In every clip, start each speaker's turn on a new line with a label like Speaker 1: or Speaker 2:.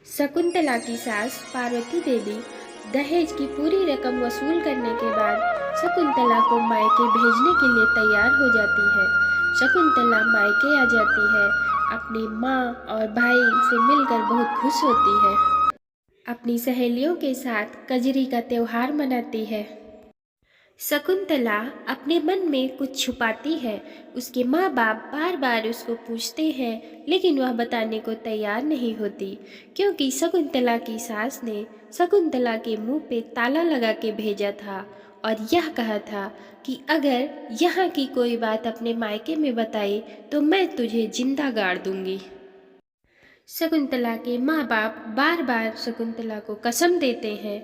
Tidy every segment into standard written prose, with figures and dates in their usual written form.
Speaker 1: शकुंतला की सास पार्वती देवी दहेज की पूरी रकम वसूल करने के बाद शकुंतला को मायके भेजने के लिए तैयार हो जाती है। शकुंतला मायके आ जाती है, अपनी माँ और भाई से मिलकर बहुत खुश होती है। अपनी सहेलियों के साथ कजरी का त्योहार मनाती है। शकुंतला अपने मन में कुछ छुपाती है। उसके माँ बाप बार बार उसको पूछते हैं, लेकिन वह बताने को तैयार नहीं होती, क्योंकि शकुंतला की सास ने शकुंतला के मुंह पे ताला लगा के भेजा था और यह कहा था कि अगर यहाँ की कोई बात अपने मायके में बताई तो मैं तुझे जिंदा गाड़ दूंगी। शकुंतला के माँ बाप बार बार शकुंतला को कसम देते हैं।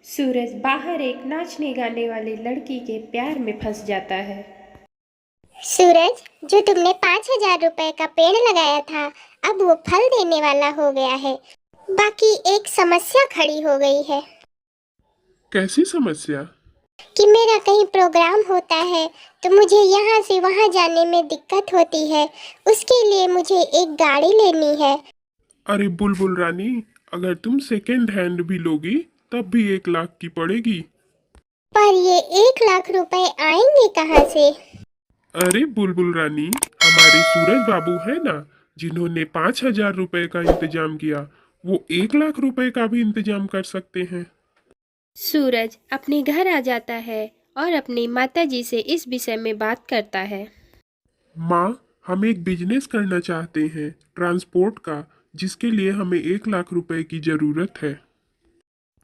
Speaker 1: सूरज बाहर एक नाचने गाने वाली लड़की के प्यार में फंस जाता है।
Speaker 2: सूरज, जो तुमने 5,000 रुपए का पेड़ लगाया था, अब वो फल देने वाला हो गया है। बाकी एक समस्या खड़ी हो गई है
Speaker 3: कैसी समस्या?
Speaker 2: कि मेरा कहीं प्रोग्राम होता है तो मुझे यहाँ से वहाँ जाने में दिक्कत होती है। उसके लिए मुझे एक गाड़ी लेनी है।
Speaker 3: अरे बुलबुल रानी, अगर तुम सेकेंड हैंड भी लोगी तब भी 1 लाख की पड़ेगी।
Speaker 2: पर ये 1 लाख रुपए आएंगे कहाँ से?
Speaker 3: अरे बुलबुल रानी, हमारे सूरज बाबू है ना, जिन्होंने 5,000 रुपए का इंतजाम किया, वो 1 लाख रुपए का भी इंतजाम कर सकते हैं।
Speaker 1: सूरज अपने घर आ जाता है और अपनी माताजी से इस विषय में बात करता है।
Speaker 3: माँ, हम एक बिजनेस करना चाहते हैं ट्रांसपोर्ट का, जिसके लिए हमें 1 लाख रुपए की जरूरत है।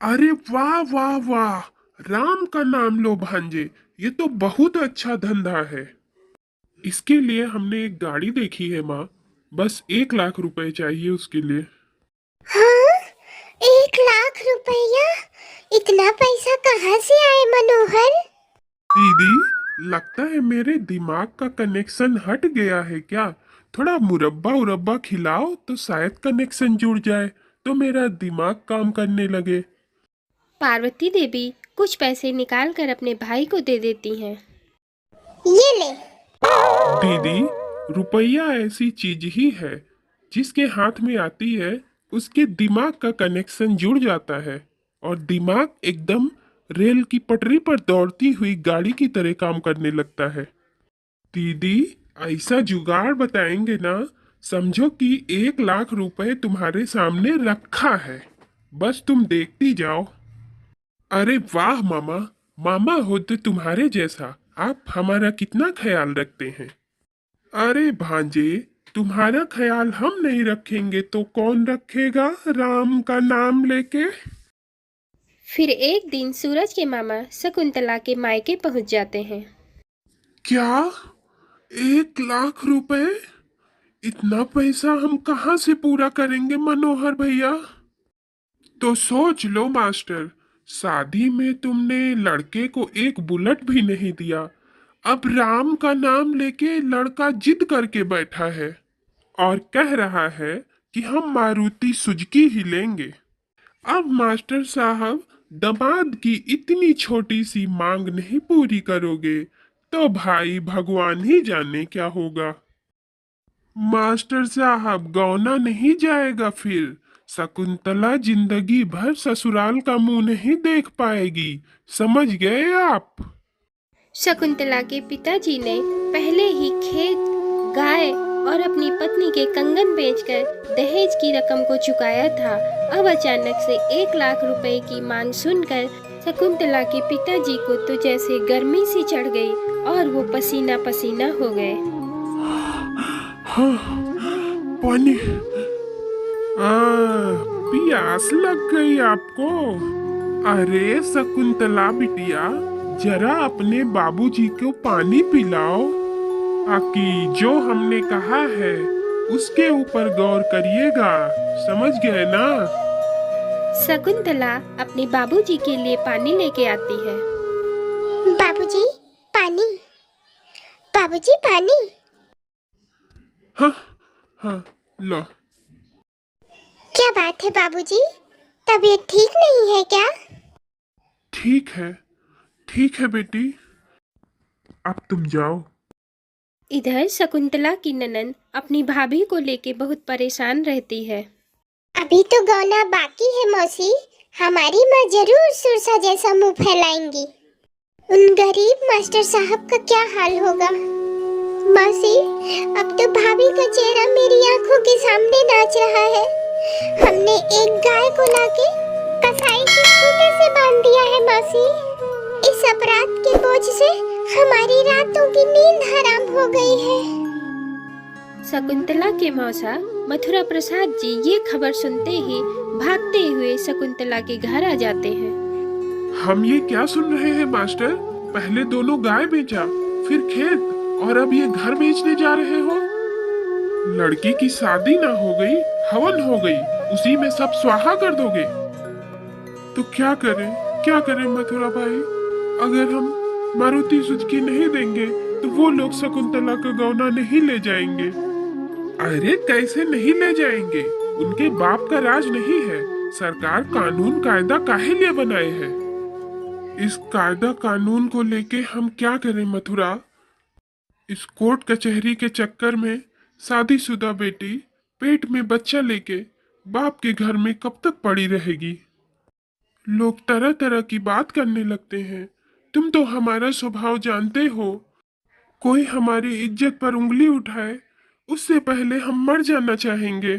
Speaker 3: अरे वाह वाह वाह, राम का नाम लो भांजे, ये तो बहुत अच्छा धंधा है। इसके लिए हमने एक गाड़ी देखी है माँ, बस 1 लाख रुपए चाहिए उसके लिए।
Speaker 2: हाँ, 1 लाख रुपया? इतना पैसा कहाँ से आए मनोहर?
Speaker 3: दीदी, लगता है मेरे दिमाग का कनेक्शन हट गया है क्या? थोड़ा मुरब्बा उरब्बा खिलाओ तो शायद कनेक्शन जुड़ जाए, तो मेरा दिमाग काम करने लगे।
Speaker 1: पार्वती देवी कुछ पैसे निकाल कर अपने भाई को दे देती हैं।
Speaker 2: ये ले।
Speaker 3: दीदी, रुपया ऐसी चीज ही है, जिसके हाथ में आती है उसके दिमाग का कनेक्शन जुड़ जाता है और दिमाग एकदम रेल की पटरी पर दौड़ती हुई गाड़ी की तरह काम करने लगता है। दीदी, ऐसा जुगाड़ बताएंगे ना, समझो कि 1 लाख रुपए तुम्हारे सामने रखा है, बस तुम देखती जाओ। अरे वाह मामा, मामा हो तो तुम्हारे जैसा, आप हमारा कितना ख्याल रखते हैं। अरे भांजे, तुम्हारा ख्याल हम नहीं रखेंगे तो कौन रखेगा राम का नाम लेके?
Speaker 1: फिर एक दिन सूरज के मामा शकुंतला के मायके पहुंच जाते हैं।
Speaker 3: क्या? 1 लाख रुपए? इतना पैसा हम कहाँ से पूरा करेंगे मनोहर भैया? तो सोच लो मास्टर, शादी में तुमने लड़के को एक बुलेट भी नहीं दिया, अब राम का नाम लेके लड़का जिद करके बैठा है और कह रहा है कि हम मारुति सुजुकी ही लेंगे। अब मास्टर साहब, दामाद की इतनी छोटी सी मांग नहीं पूरी करोगे तो भाई भगवान ही जाने क्या होगा। मास्टर साहब, गौना नहीं जाएगा फिर। शकुंतला जिंदगी भर ससुराल का मुंह नहीं देख पाएगी, समझ गए आप?
Speaker 1: शकुंतला के पिताजी ने पहले ही खेत, गाय और अपनी पत्नी के कंगन बेचकर दहेज की रकम को चुकाया था। अब अचानक से 1 लाख रुपए की मांग सुनकर शकुंतला के पिताजी को तो जैसे गर्मी सी चढ़ गई और वो पसीना पसीना हो गए।
Speaker 3: हाँ, पानी। प्यास लग गई आपको? अरे शकुंतला बिटिया, जरा अपने बाबूजी को पानी पिलाओ। आकि जो हमने कहा है उसके ऊपर गौर करिएगा, समझ गए ना?
Speaker 1: शकुंतला अपने बाबूजी के लिए पानी लेके आती है।
Speaker 2: बाबूजी, पानी। बाबूजी, पानी।
Speaker 3: हाँ हाँ, लो।
Speaker 2: क्या बात है बाबूजी? तबीयत ठीक नहीं है क्या?
Speaker 3: ठीक है, ठीक है बेटी, अब तुम जाओ।
Speaker 1: इधर शकुंतला की ननद अपनी भाभी को लेके बहुत परेशान रहती है।
Speaker 2: अभी तो गौना बाकी है मौसी। हमारी माँ जरूर सुरसा जैसा मुंह फैलाएंगी। उन गरीब मास्टर साहब का क्या हाल होगा। मौसी, अब तो भाभी का चेहरा मेरी आंखों के सामने नाच रहा है। हमने एक गाय को लाके कसाई के खूंटे से बांध दिया है मौसी। इस अपराध के बोझ से हमारी रातों की नींद हराम हो गई है।
Speaker 1: शकुंतला के मौसा मथुरा प्रसाद जी ये खबर सुनते ही भागते हुए शकुंतला के घर आ जाते हैं।
Speaker 3: हम ये क्या सुन रहे हैं मास्टर? पहले दोनों गाय बेचा, फिर खेत, और अब ये घर बेचने जा रहे हो। लड़की की शादी ना हो गई, हवन हो गई, उसी में सब स्वाहा कर दोगे। तो क्या करें मथुरा भाई? अगर हम मारुति सुजुकी नहीं देंगे तो वो लोग शकुंतला का गौना नहीं ले जाएंगे। अरे कैसे नहीं ले जाएंगे? उनके बाप का राज नहीं है। सरकार कानून कायदा काहे लिए बनाए है? इस कायदा कानून को लेके हम क्या करें मथुरा? इस कोर्ट कचहरी के चक्कर में शादीशुदा बेटी पेट में बच्चा लेके बाप के घर में कब तक पड़ी रहेगी? लोग तरह तरह की बात करने लगते हैं। तुम तो हमारा स्वभाव जानते हो। कोई हमारी इज्जत पर उंगली उठाए उससे पहले हम मर जाना चाहेंगे।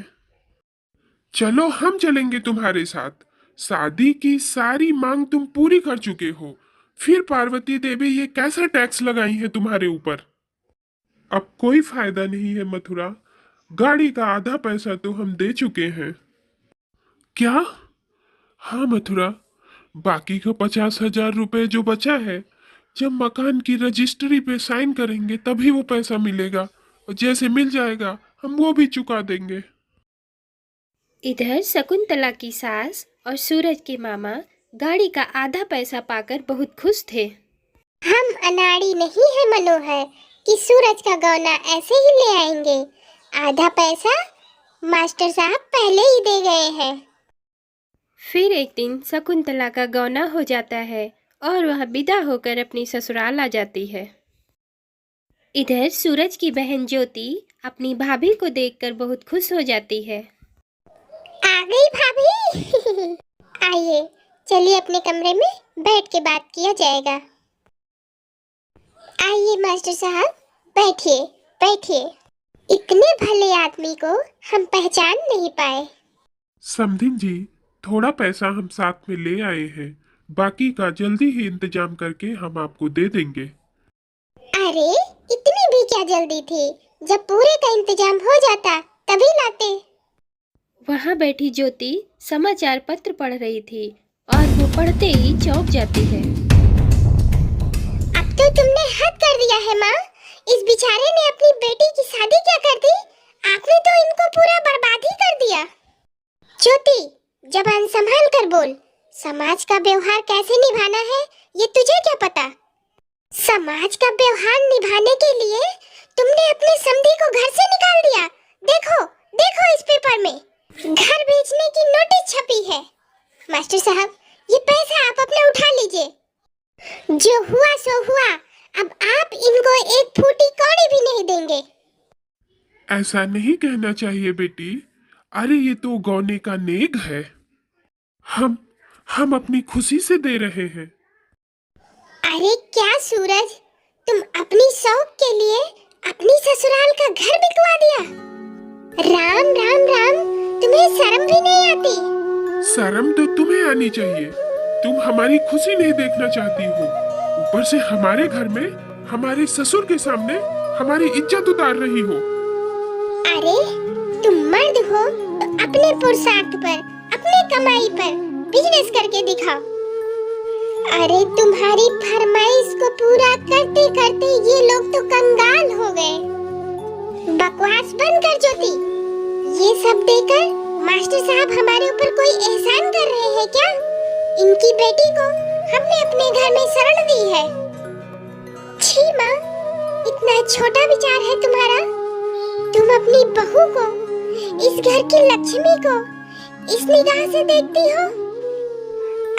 Speaker 3: चलो हम चलेंगे तुम्हारे साथ। शादी की सारी मांग तुम पूरी कर चुके हो, फिर पार्वती देवी ये कैसा टैक्स लगाई है तुम्हारे ऊपर? अब कोई फायदा नहीं है मथुरा। गाड़ी का आधा पैसा तो हम दे चुके हैं। क्या? हाँ मथुरा, बाकी का 50,000 रुपए जो बचा है, जब मकान की रजिस्ट्री पे साइन करेंगे तभी वो पैसा मिलेगा, और जैसे मिल जाएगा हम वो भी चुका देंगे।
Speaker 1: इधर शकुंतला की सास और सूरज के मामा गाड़ी का आधा पैसा पाकर बहुत खुश थे।
Speaker 2: हम अनाड़ी नहीं है मनोहर कि सूरज का गौना ऐसे ही ले आएंगे। आधा पैसा मास्टर साहब पहले ही दे गए हैं।
Speaker 1: फिर एक दिन शकुंतला का गौना हो जाता है और वह विदा होकर अपनी ससुराल आ जाती है। इधर सूरज की बहन ज्योति अपनी भाभी को देखकर बहुत खुश हो जाती है।
Speaker 2: आ गई भाभी। आइए, चलिए अपने कमरे में बैठ के बात किया जाएगा। आइए मास्टर साहब, बैठिए बैठिए। इतने भले आदमी को हम पहचान नहीं पाए।
Speaker 3: समधिन जी, थोड़ा पैसा हम साथ में ले आए हैं, बाकी का जल्दी ही इंतजाम करके हम आपको दे देंगे।
Speaker 2: अरे, इतनी भी क्या जल्दी थी? जब पूरे का इंतजाम हो जाता तभी लाते।
Speaker 1: वहाँ बैठी ज्योति समाचार पत्र पढ़ रही थी और वो पढ़ते ही चौंक जाती है।
Speaker 2: अब तो तुमने हद कर दिया है माँ। इस बेचारे ने अपनी बेटी की शादी क्या कर दी? आपने तो इनको पूरा बर्बाद ही कर दिया। ज्योति, जबान संभाल कर बोल। समाज का व्यवहार कैसे निभाना है ये तुझे क्या पता? समाज का व्यवहार निभाने के लिए तुमने अपने समधी को घर से निकाल दिया। देखो देखो, इस पेपर में घर बेचने की नोटिस छपी है। मास्टर साहब, ये पैसा आप अपना उठा लीजिए। जो हुआ सो हुआ। अब आप इनको एक फूटी कौड़ी भी नहीं देंगे।
Speaker 3: ऐसा नहीं कहना चाहिए बेटी। अरे ये तो गौने का नेग है। हम अपनी खुशी से दे रहे हैं।
Speaker 2: अरे क्या सूरज, तुम अपनी शौक के लिए अपनी ससुराल का घर बिकवा दिया। राम राम राम, तुम्हें शर्म भी नहीं आती?
Speaker 3: शर्म तो तुम्हें आनी चाहिए। तुम हमारी खुशी नहीं देखना चाहती हो, ऊपर से हमारे घर में हमारे ससुर के सामने हमारी इज्जत उतार रही हो।
Speaker 2: अरे, तुम मर्द हो तो अपने पुरुषार्थ पर, अपने कमाई पर बिजनेस करके दिखाओ। अरे, तुम्हारी फरमाइश को पूरा करते करते ये लोग तो कंगाल हो गए। बकवास बंद कर ज्योति। ये सब देकर मास्टर साहब हमारे ऊपर कोई एहसान कर रहे हैं क्या? इनकी बेटी को हमने अपने घर में शरण दी है। छी माँ, इतना छोटा विचार है तुम्हारा। तुम अपनी बहू को, इस घर की लक्ष्मी को इस निगाह से देखती हो।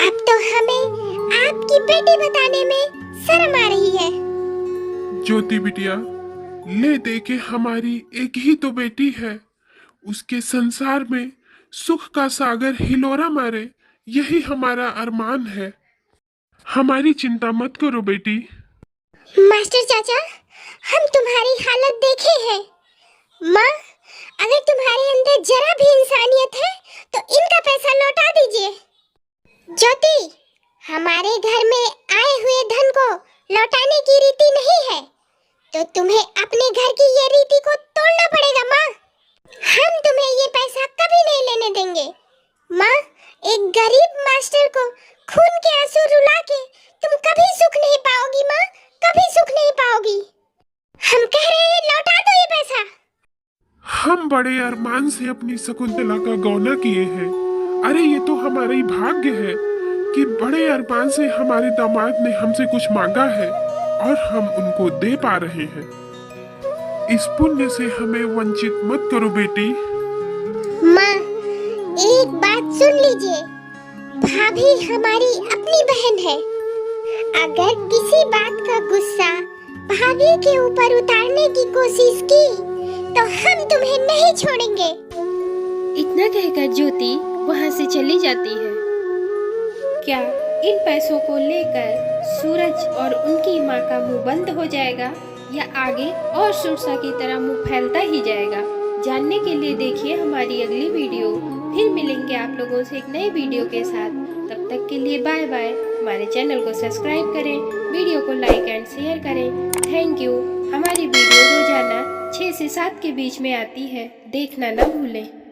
Speaker 2: अब तो हमें आपकी बेटी बताने में शर्म आ रही है।
Speaker 3: ज्योति बिटिया, ले दे के हमारी एक ही तो बेटी है। उसके संसार में सुख का सागर हिलोरा मारे, यही हमारा अरमान है। हमारी चिंता मत करो बेटी।
Speaker 2: मास्टर चाचा, हम तुम्हारी हालत देखे हैं। माँ, अगर तुम्हारे अंदर जरा भी इंसानियत है तो इनका पैसा लौटा दीजिए। ज्योति, हमारे घर में आए हुए धन को लौटाने की रीति नहीं है, तो तुम्हें अपने घर की ये रीति को तोड़ना पड़ेगा। माँ, हम तुम्हें ये पैसा कभी नहीं लेने देंगे। माँ, एक गरीब मास्टर को खून के आंसू रुला के तुम कभी सुख नहीं पाओगी। माँ, कभी सुख नहीं पाओगी। हम कह रहे हैं, लौटा दो ये पैसा।
Speaker 3: हम बड़े अरमान से अपनी शकुंतला का गौना किए हैं। अरे ये तो हमारा ही भाग्य है कि बड़े अरमान से हमारे दामाद ने हमसे कुछ मांगा है और हम उनको दे पा रहे हैं। इस पुण्य से हमें वंचित मत करो बेटी।
Speaker 2: माँ, एक बात सुन लीजिए, भाभी हमारी अपनी बहन है। अगर किसी बात का गुस्सा भाभी के ऊपर उतारने की कोशिश की तो हम तुम्हें नहीं छोड़ेंगे।
Speaker 1: इतना कहकर ज्योति वहां से चली जाती है। क्या इन पैसों को लेकर सूरज और उनकी माँ का मुंह बंद हो जाएगा या आगे और सुरसा की तरह मुंह फैलता ही जाएगा? जानने के लिए देखिए हमारी अगली वीडियो। फिर मिलेंगे आप लोगों से एक नए वीडियो के साथ। तब तक के लिए बाय बाय। हमारे चैनल को सब्सक्राइब करें, वीडियो को लाइक एंड शेयर करें। Thank you. हमारी वीडियो रोजाना 6 से 7 के बीच में आती है, देखना न भूलें।